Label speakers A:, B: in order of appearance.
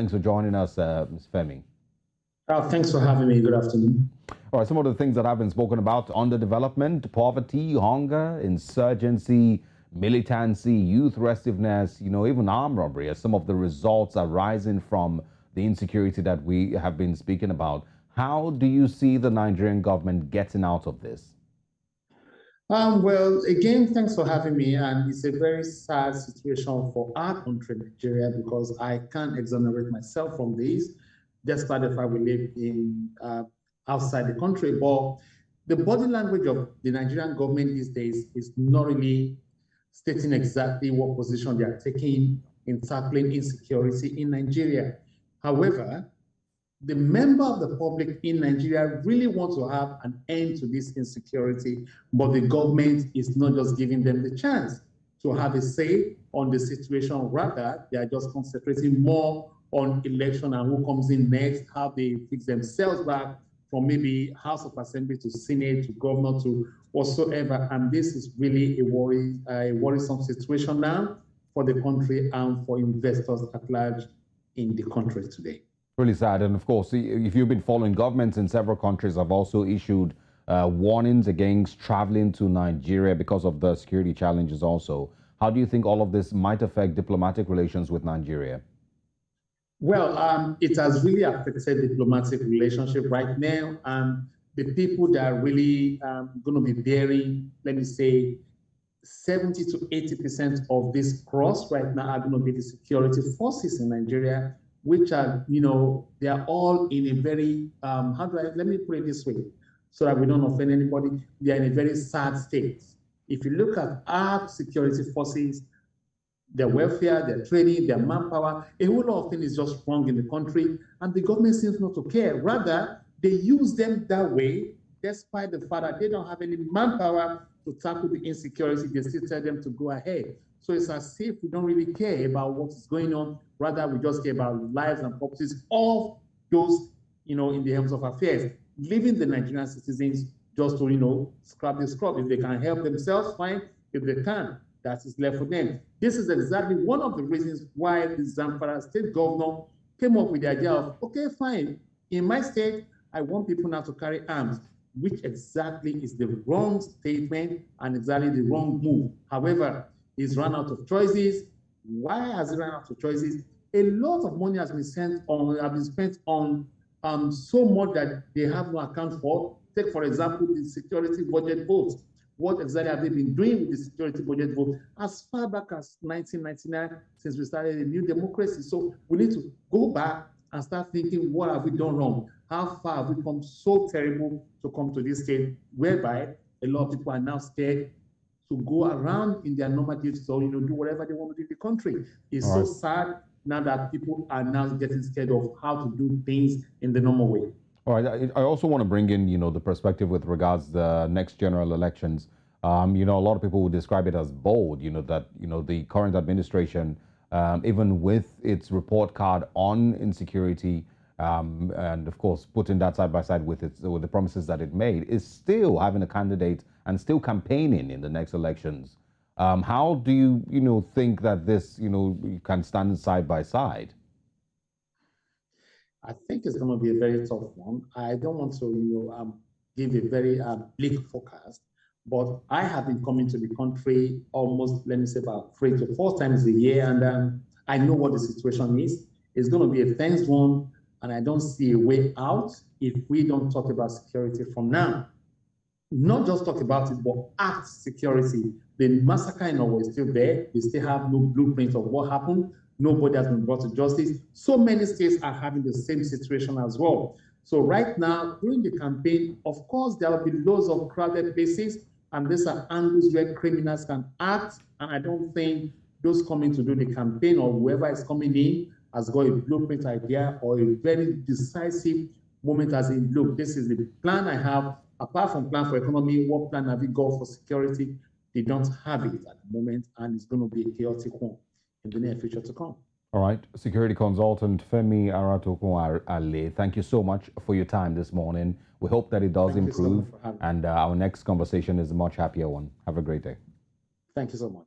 A: Thanks for joining us, Ms. Femi.
B: Thanks for having me. Good afternoon.
A: All right, some of the things that have been spoken about: underdevelopment, poverty, hunger, insurgency, militancy, youth restiveness, even armed robbery, as some of the results arising from the insecurity that we have been speaking about. How do you see the Nigerian government getting out of this?
B: Well, again, thanks for having me. And it's a very sad situation for our country, Nigeria, because I can't exonerate myself from this, despite the fact we live in outside the country. But the body language of the Nigerian government these days is not really stating exactly what position they are taking in tackling insecurity in Nigeria. However, the member of the public in Nigeria really want to have an end to this insecurity, but the government is not just giving them the chance to have a say on the situation. Rather, they are just concentrating more on election and who comes in next, how they fix themselves back from maybe House of Assembly to Senate to governor to whatsoever. And this is really a worrisome situation now for the country and for investors at large in the country today.
A: Really sad. And of course, if you've been following, governments in several countries have also issued warnings against traveling to Nigeria because of the security challenges also. How do you think all of this might affect diplomatic relations with Nigeria?
B: Well, it has really affected diplomatic relationship right now. The people that are really going to be bearing, let me say, 70 to 80% of this cross right now are going to be the security forces in Nigeria, which are, they are all in a very, let me put it this way, so that we don't offend anybody. They are in a very sad state. If you look at our security forces, their welfare, their training, their manpower, a whole lot of things is just wrong in the country, and the government seems not to care. Rather, they use them that way, despite the fact that they don't have any manpower to tackle the insecurity. They still tell them to go ahead. So it's as if we don't really care about what is going on. Rather, we just care about lives and properties of those, in the helms of affairs, leaving the Nigerian citizens just to, scrap the scrub. If they can help themselves, fine. If they can't, that is left for them. This is exactly one of the reasons why the Zamfara state governor came up with the idea of, okay, fine, in my state, I want people now to carry arms, which exactly is the wrong statement and exactly the wrong move. However, he's run out of choices. Why has he run out of choices? A lot of money has been spent on so much that they have no account for. Take, for example, the security budget vote. What exactly have they been doing with the security budget vote as far back as 1999, since we started a new democracy? So we need to go back and start thinking, what have we done wrong? How far have we come so terrible to come to this state whereby a lot of people are now scared to go around in their normal duties or do whatever they want to do in the country. It's so sad now that people are now getting scared of how to do things in the normal way.
A: All right. I also want to bring in, the perspective with regards to the next general elections. A lot of people would describe it as bold, that, the current administration, even with its report card on insecurity, and of course, putting that side by side with the promises that it made, is still having a candidate and still campaigning in the next elections. How do you, think that this, can stand side by side?
B: I think it's going to be a very tough one. I don't want to, give a very bleak forecast, but I have been coming to the country almost, let me say, about 3 to 4 times a year, and I know what the situation is. It's going to be a tense one, and I don't see a way out if we don't talk about security from now. Not just talk about it, but act security. The massacre in Norway is still there. They still have no blueprint of what happened. Nobody has been brought to justice. So many states are having the same situation as well. So right now, during the campaign, of course, there will be loads of crowded places, and these are angles where criminals can act. And I don't think those coming to do the campaign or whoever is coming in has got a blueprint idea or a very decisive moment as in, look, this is the plan I have. Apart from plan for economy, what plan have you got for security? They don't have it at the moment, and it's going to be a chaotic one in the near future to come.
A: All right. Security consultant Femi Aratokun-Ale, thank you so much for your time this morning. We hope that it does improve, and our next conversation is a much happier one. Have a great day.
B: Thank you so much.